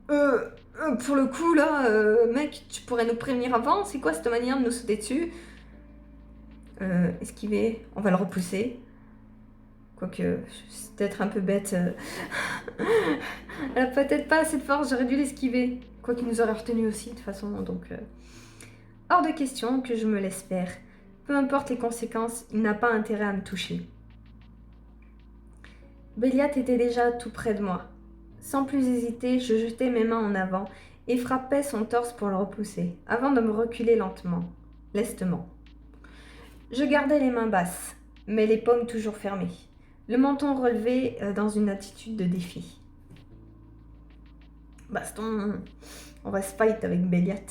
Pour le coup, là, mec, tu pourrais nous prévenir avant? C'est quoi cette manière de nous sauter dessus? Esquiver, on va le repousser. Quoique, c'est peut-être un peu bête. Elle a peut-être pas assez de force, j'aurais dû l'esquiver. Quoiqu'il nous aurait retenu aussi, de toute façon, donc... Hors de question que je me laisse faire. Peu importe les conséquences, il n'a pas intérêt à me toucher. Béliat était déjà tout près de moi. Sans plus hésiter, je jetai mes mains en avant et frappais son torse pour le repousser, avant de me reculer lentement, lestement. Je gardais les mains basses, mais les paumes toujours fermées, le menton relevé dans une attitude de défi. Baston, on va se fight avec Béliat.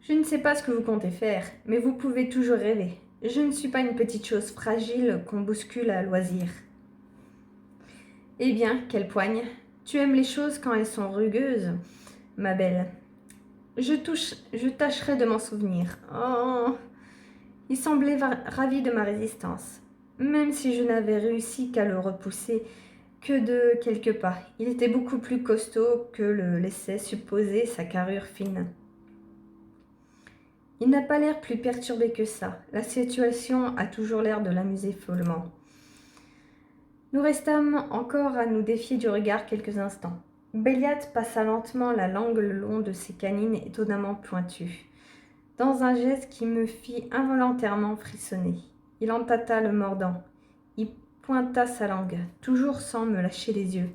Je ne sais pas ce que vous comptez faire, mais vous pouvez toujours rêver. Je ne suis pas une petite chose fragile qu'on bouscule à loisir. Eh bien, quelle poigne! Tu aimes les choses quand elles sont rugueuses, ma belle. Je tâcherai de m'en souvenir. Oh! Il semblait ravi de ma résistance, même si je n'avais réussi qu'à le repousser que de quelques pas. Il était beaucoup plus costaud que le laissait supposer sa carrure fine. Il n'a pas l'air plus perturbé que ça. La situation a toujours l'air de l'amuser follement. Nous restâmes encore à nous défier du regard quelques instants. Béliat passa lentement la langue le long de ses canines étonnamment pointues, dans un geste qui me fit involontairement frissonner. Il en tâta le mordant. Il pointa sa langue, toujours sans me lâcher les yeux,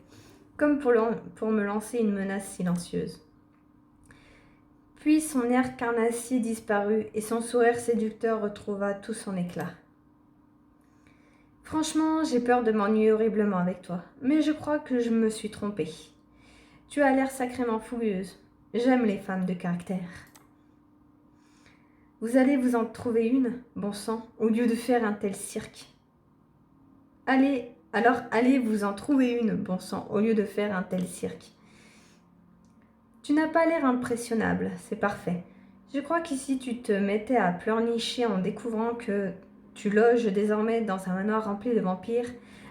comme pour me lancer une menace silencieuse. Puis son air carnassier disparut et son sourire séducteur retrouva tout son éclat. Franchement, j'ai peur de m'ennuyer horriblement avec toi, mais je crois que je me suis trompée. Tu as l'air sacrément fougueuse. J'aime les femmes de caractère. Vous allez vous en trouver une, bon sang, au lieu de faire un tel cirque. Allez vous en trouver une, bon sang, au lieu de faire un tel cirque. Tu n'as pas l'air impressionnable, c'est parfait. Je crois qu'ici tu te mettais à pleurnicher en découvrant que tu loges désormais dans un manoir rempli de vampires.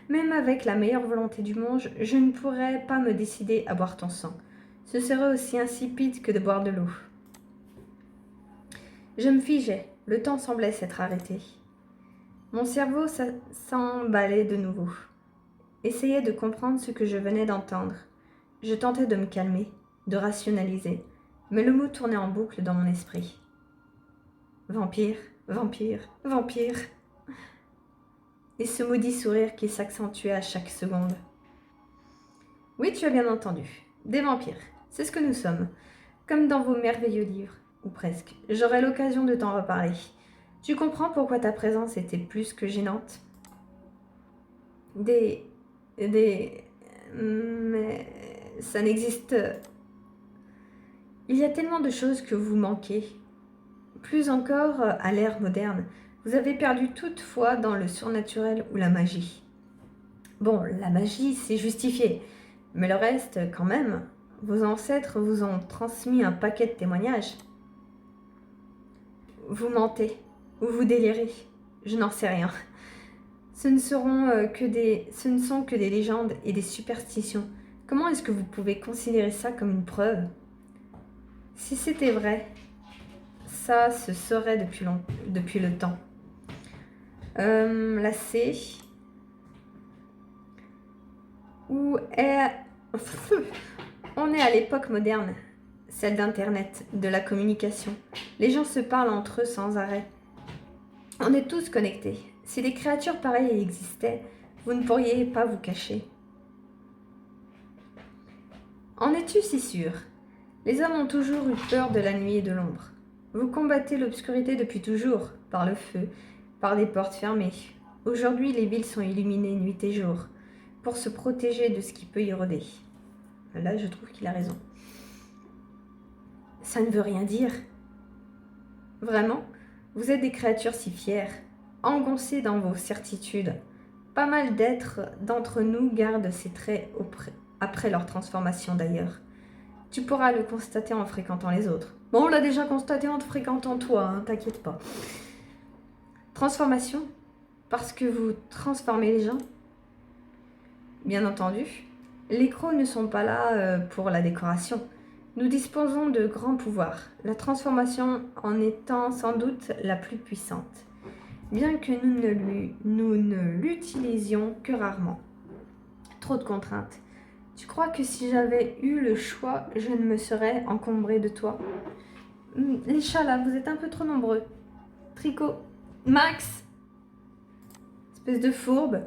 Même avec la meilleure volonté du monde, je ne pourrais pas me décider à boire ton sang. Ce serait aussi insipide que de boire de l'eau. Je me figeais, le temps semblait s'être arrêté. Mon cerveau s'emballait de nouveau, essayait de comprendre ce que je venais d'entendre. Je tentais de me calmer, de rationaliser, mais le mot tournait en boucle dans mon esprit. Vampire, vampire, vampire. Et ce maudit sourire qui s'accentuait à chaque seconde. Oui, tu as bien entendu, des vampires, c'est ce que nous sommes, comme dans vos merveilleux livres, ou presque. J'aurai l'occasion de t'en reparler. Tu comprends pourquoi ta présence était plus que gênante? Mais ça n'existe... Il y a tellement de choses que vous manquez. Plus encore à l'ère moderne. Vous avez perdu toute foi dans le surnaturel ou la magie. Bon, la magie, c'est justifié. Mais le reste, quand même, vos ancêtres vous ont transmis un paquet de témoignages. Vous mentez, ou vous délirez, je n'en sais rien. Ce ne sont que des légendes et des superstitions. Comment est-ce que vous pouvez considérer ça comme une preuve? Si c'était vrai, ça se saurait depuis le temps. La C. Où est... On est à l'époque moderne, celle d'Internet, de la communication. Les gens se parlent entre eux sans arrêt. On est tous connectés. Si des créatures pareilles existaient, vous ne pourriez pas vous cacher. En es-tu si sûr? Les hommes ont toujours eu peur de la nuit et de l'ombre. Vous combattez l'obscurité depuis toujours, par le feu, par des portes fermées. Aujourd'hui, les villes sont illuminées nuit et jour, pour se protéger de ce qui peut y rôder. Là, je trouve qu'il a raison. Ça ne veut rien dire. Vraiment, vous êtes des créatures si fières, engoncées dans vos certitudes. Pas mal d'entre nous gardent ces traits après leur transformation d'ailleurs. Tu pourras le constater en fréquentant les autres. Bon, on l'a déjà constaté en te fréquentant toi, hein, t'inquiète pas. Transformation, parce que vous transformez les gens. Bien entendu, les crocs ne sont pas là pour la décoration. Nous disposons de grands pouvoirs, la transformation en étant sans doute la plus puissante, bien que nous ne l'utilisions que rarement. Trop de contraintes. Tu crois que si j'avais eu le choix, je ne me serais encombrée de toi? Les chats là, vous êtes un peu trop nombreux. Tricot. Max! Espèce de fourbe.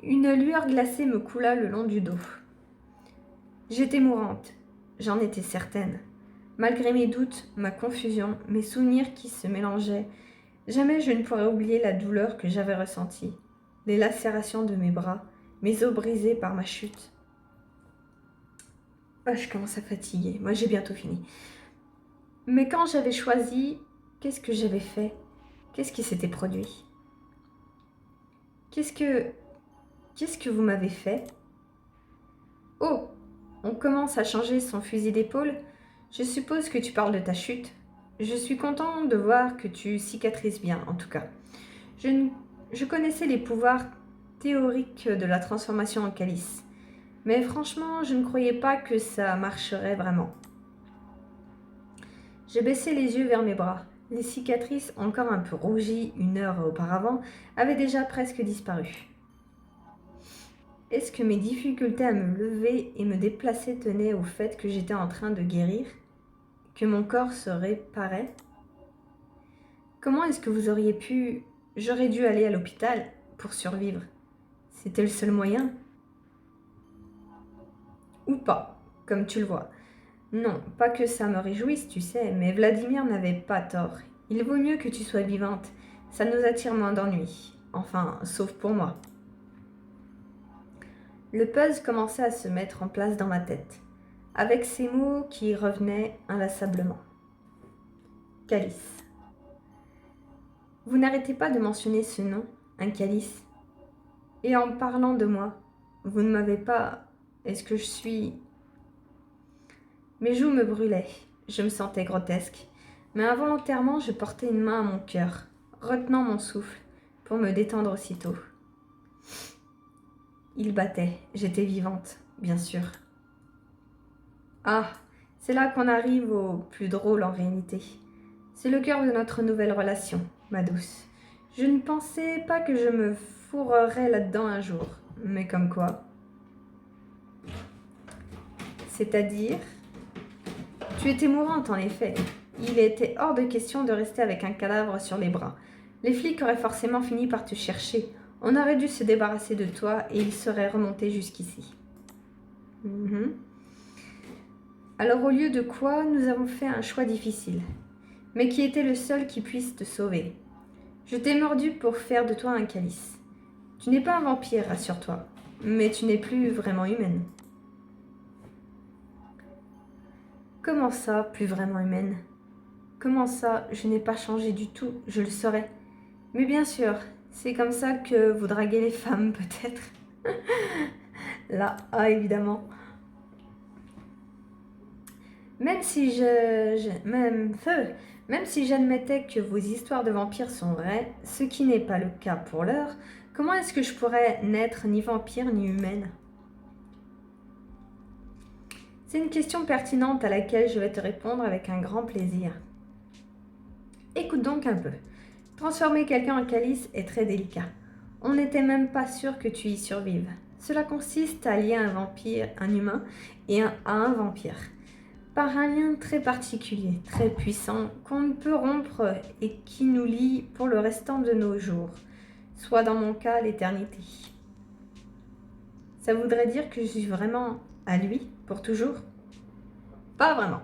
Une lueur glacée me coula le long du dos. J'étais mourante, j'en étais certaine. Malgré mes doutes, ma confusion, mes souvenirs qui se mélangeaient, jamais je ne pourrais oublier la douleur que j'avais ressentie, les lacérations de mes bras, mes os brisés par ma chute. Ah, je commence à fatiguer, moi j'ai bientôt fini. Mais quand j'avais choisi, qu'est-ce que j'avais fait? Qu'est-ce qui s'était produit? Qu'est-ce que vous m'avez fait? Oh, on commence à changer son fusil d'épaule. Je suppose que tu parles de ta chute. Je suis content de voir que tu cicatrises bien, en tout cas. Je connaissais les pouvoirs théoriques de la transformation en calice. Mais franchement, je ne croyais pas que ça marcherait vraiment. J'ai baissé les yeux vers mes bras. Les cicatrices, encore un peu rougies une heure auparavant, avaient déjà presque disparu. Est-ce que mes difficultés à me lever et me déplacer tenaient au fait que j'étais en train de guérir? Que mon corps se réparait? Comment est-ce que vous auriez pu... J'aurais dû aller à l'hôpital pour survivre. C'était le seul moyen? Ou pas, comme tu le vois. Non, pas que ça me réjouisse, tu sais, mais Vladimir n'avait pas tort. Il vaut mieux que tu sois vivante. Ça nous attire moins d'ennuis. Enfin, sauf pour moi. Le puzzle commençait à se mettre en place dans ma tête, avec ces mots qui revenaient inlassablement. Calice. Vous n'arrêtez pas de mentionner ce nom, un calice. Et en parlant de moi, vous ne m'avez pas... Est-ce que je suis... Mes joues me brûlaient, je me sentais grotesque, mais involontairement je portais une main à mon cœur, retenant mon souffle, pour me détendre aussitôt. Il battait, j'étais vivante, bien sûr. Ah, c'est là qu'on arrive au plus drôle en réalité. C'est le cœur de notre nouvelle relation, ma douce. Je ne pensais pas que je me fourrerais là-dedans un jour, mais comme quoi. C'est-à-dire, tu étais mourante en effet. Il était hors de question de rester avec un cadavre sur les bras. Les flics auraient forcément fini par te chercher. On aurait dû se débarrasser de toi et ils seraient remontés jusqu'ici. Alors au lieu de quoi, nous avons fait un choix difficile, mais qui était le seul qui puisse te sauver. Je t'ai mordu pour faire de toi un calice. Tu n'es pas un vampire, rassure-toi, mais tu n'es plus vraiment humaine. Comment ça, plus vraiment humaine? Comment ça, je n'ai pas changé du tout, je le saurais. Mais bien sûr, c'est comme ça que vous draguez les femmes, peut-être. Là, ah, évidemment. Même si j'admettais que vos histoires de vampires sont vraies, ce qui n'est pas le cas pour l'heure, comment est-ce que je pourrais n'être ni vampire ni humaine? C'est une question pertinente à laquelle je vais te répondre avec un grand plaisir. Écoute donc un peu. Transformer quelqu'un en calice est très délicat. On n'était même pas sûr que tu y survives. Cela consiste à lier un vampire, un humain, à un vampire. Par un lien très particulier, très puissant, qu'on ne peut rompre et qui nous lie pour le restant de nos jours, soit dans mon cas l'éternité. Ça voudrait dire que je suis vraiment à lui pour toujours? Pas vraiment.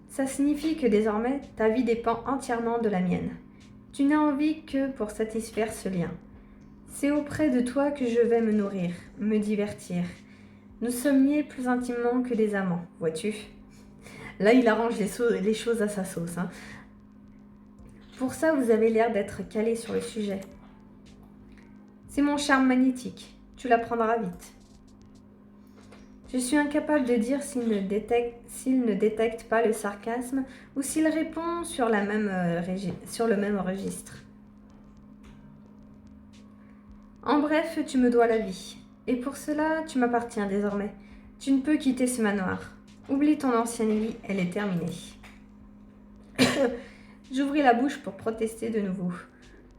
Ça signifie que désormais, ta vie dépend entièrement de la mienne. Tu n'as envie que pour satisfaire ce lien. C'est auprès de toi que je vais me nourrir, me divertir. Nous sommes liés plus intimement que des amants, vois-tu? Là, il arrange les choses à sa sauce. Hein. Pour ça, vous avez l'air d'être calé sur le sujet. C'est mon charme magnétique. Tu l'apprendras vite. Je suis incapable de dire s'il ne détecte pas le sarcasme ou s'il répond sur le même registre. En bref, tu me dois la vie. Et pour cela, tu m'appartiens désormais. Tu ne peux quitter ce manoir. Oublie ton ancienne vie, elle est terminée. J'ouvris la bouche pour protester de nouveau,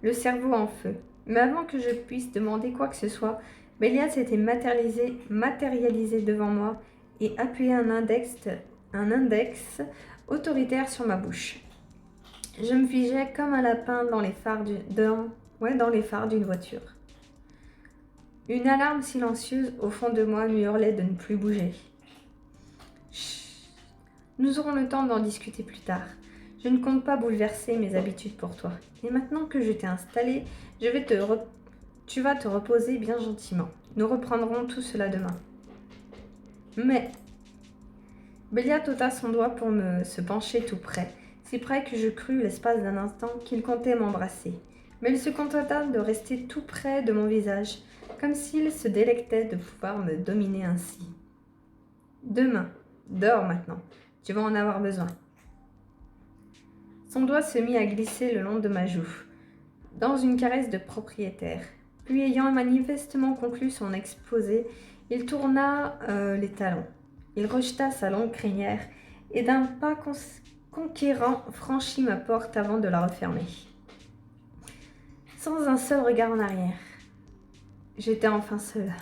le cerveau en feu. Mais avant que je puisse demander quoi que ce soit, Béliat s'était matérialisé devant moi et appuyait un index autoritaire sur ma bouche. Je me figeais comme un lapin dans les phares d'une voiture. Une alarme silencieuse au fond de moi me hurlait de ne plus bouger. Chut. Nous aurons le temps d'en discuter plus tard. Je ne compte pas bouleverser mes habitudes pour toi. Et maintenant que je t'ai installé, tu vas te reposer bien gentiment. Nous reprendrons tout cela demain. Mais... Béliat ôta son doigt pour se pencher tout près, si près que je crus l'espace d'un instant qu'il comptait m'embrasser. Mais il se contenta de rester tout près de mon visage, comme s'il se délectait de pouvoir me dominer ainsi. Demain, dors maintenant, tu vas en avoir besoin. Son doigt se mit à glisser le long de ma joue, dans une caresse de propriétaire. Puis, ayant manifestement conclu son exposé, il tourna les talons. Il rejeta sa longue crinière et d'un pas conquérant franchit ma porte avant de la refermer. Sans un seul regard en arrière. J'étais enfin seule.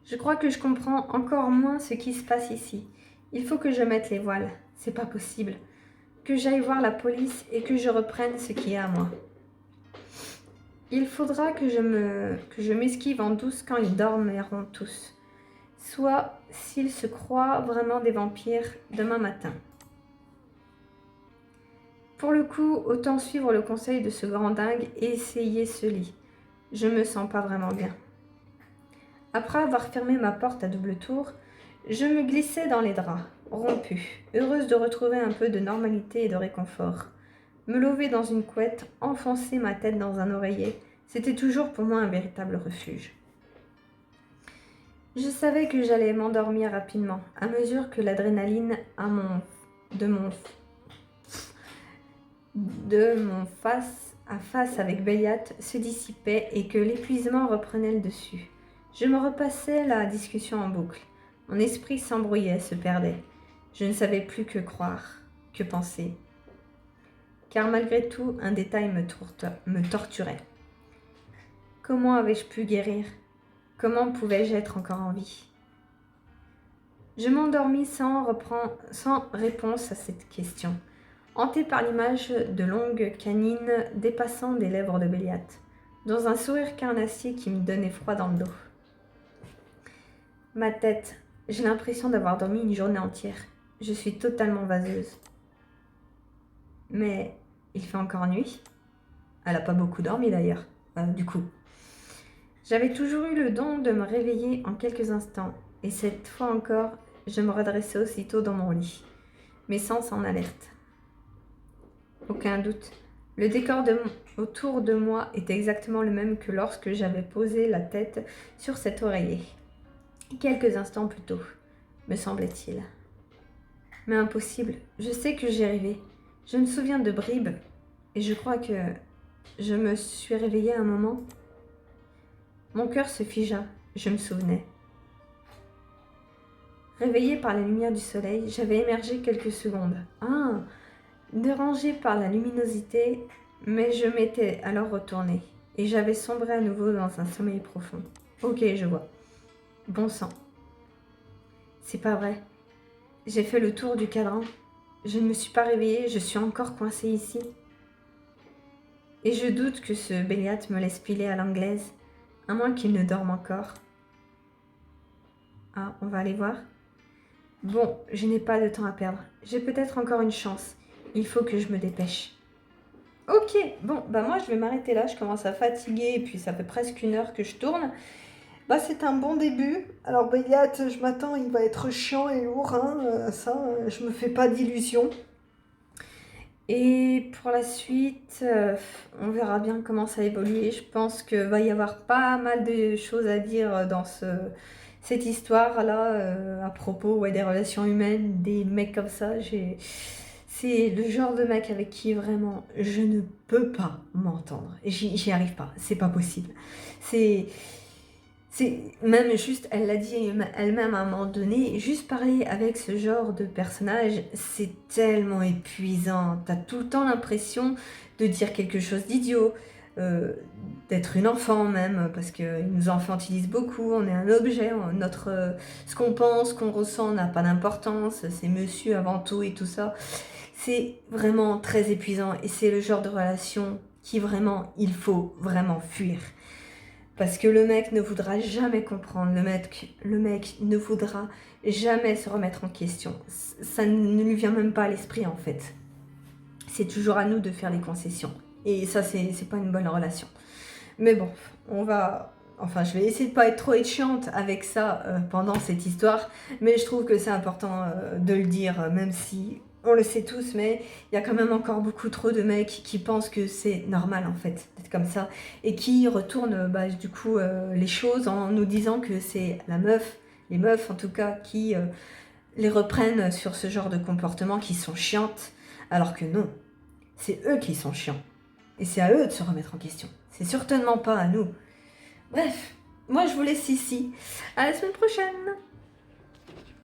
Je crois que je comprends encore moins ce qui se passe ici. Il faut que je mette les voiles. C'est pas possible. Que j'aille voir la police et que je reprenne ce qui est à moi. Il faudra que je m'esquive en douce quand ils dormiront tous. Soit s'ils se croient vraiment des vampires demain matin. Pour le coup, autant suivre le conseil de ce grand dingue et essayer ce lit. Je me sens pas vraiment bien. Après avoir fermé ma porte à double tour, je me glissais dans les draps, rompus, heureuse de retrouver un peu de normalité et de réconfort. Me lever dans une couette, enfoncer ma tête dans un oreiller, c'était toujours pour moi un véritable refuge. Je savais que j'allais m'endormir rapidement, à mesure que l'adrénaline de mon face à face avec Béliat se dissipait et que l'épuisement reprenait le dessus. Je me repassais la discussion en boucle. Mon esprit s'embrouillait, se perdait. Je ne savais plus que croire, que penser. Car malgré tout, un détail me torturait. Comment avais-je pu guérir ? Comment pouvais-je être encore en vie ? Je m'endormis sans réponse à cette question, hantée par l'image de longues canines dépassant des lèvres de Béliat, dans un sourire carnassier qui me donnait froid dans le dos. Ma tête, j'ai l'impression d'avoir dormi une journée entière. Je suis totalement vaseuse. Mais il fait encore nuit. Elle n'a pas beaucoup dormi d'ailleurs, du coup. J'avais toujours eu le don de me réveiller en quelques instants, et cette fois encore, je me redressais aussitôt dans mon lit, mes sens en alerte. Aucun doute, le décor autour de moi était exactement le même que lorsque j'avais posé la tête sur cet oreiller. Quelques instants plus tôt, me semblait-il. Mais impossible, je sais que j'ai rêvé. Je me souviens de bribes, et je crois que je me suis réveillée à un moment. Mon cœur se figea, je me souvenais. Réveillée par la lumière du soleil, j'avais émergé quelques secondes. Dérangée par la luminosité, mais je m'étais alors retournée, et j'avais sombré à nouveau dans un sommeil profond. Ok, je vois. Bon sang. C'est pas vrai. J'ai fait le tour du cadran. Je ne me suis pas réveillée, je suis encore coincée ici. Et je doute que ce Béliat me laisse piler à l'anglaise, à moins qu'il ne dorme encore. Ah, on va aller voir. Bon, je n'ai pas de temps à perdre. J'ai peut-être encore une chance. Il faut que je me dépêche. Ok, bon, moi je vais m'arrêter là. Je commence à fatiguer et puis ça fait presque 1 heure que je tourne. C'est un bon début. Alors Béliat, je m'attends, il va être chiant et lourd, je me fais pas d'illusions. Et pour la suite, on verra bien comment ça évolue. Je pense qu'il va y avoir pas mal de choses à dire dans cette histoire-là à propos des relations humaines, des mecs comme ça, c'est le genre de mec avec qui vraiment je ne peux pas m'entendre. J'y arrive pas, c'est pas possible. C'est même juste, elle l'a dit elle-même à un moment donné, juste parler avec ce genre de personnage, c'est tellement épuisant. T'as tout le temps l'impression de dire quelque chose d'idiot, euh, d'être une enfant même, parce qu'ils nous infantilisent beaucoup, on est un objet, ce qu'on pense, ce qu'on ressent n'a pas d'importance, c'est monsieur avant tout et tout ça. C'est vraiment très épuisant et c'est le genre de relation qui vraiment, il faut vraiment fuir. Parce que le mec ne voudra jamais comprendre, le mec ne voudra jamais se remettre en question. Ça ne lui vient même pas à l'esprit en fait. C'est toujours à nous de faire les concessions. Et ça, c'est pas une bonne relation. Mais bon, Enfin, je vais essayer de pas être trop chiante avec ça pendant cette histoire, mais je trouve que c'est important de le dire, même si on le sait tous, mais il y a quand même encore beaucoup trop de mecs qui pensent que c'est normal en fait d'être comme ça et qui retournent du coup les choses en nous disant que c'est les meufs en tout cas, qui les reprennent sur ce genre de comportement qui sont chiantes, alors que non, c'est eux qui sont chiants et c'est à eux de se remettre en question. C'est certainement pas à nous. Bref, moi je vous laisse ici. À la semaine prochaine!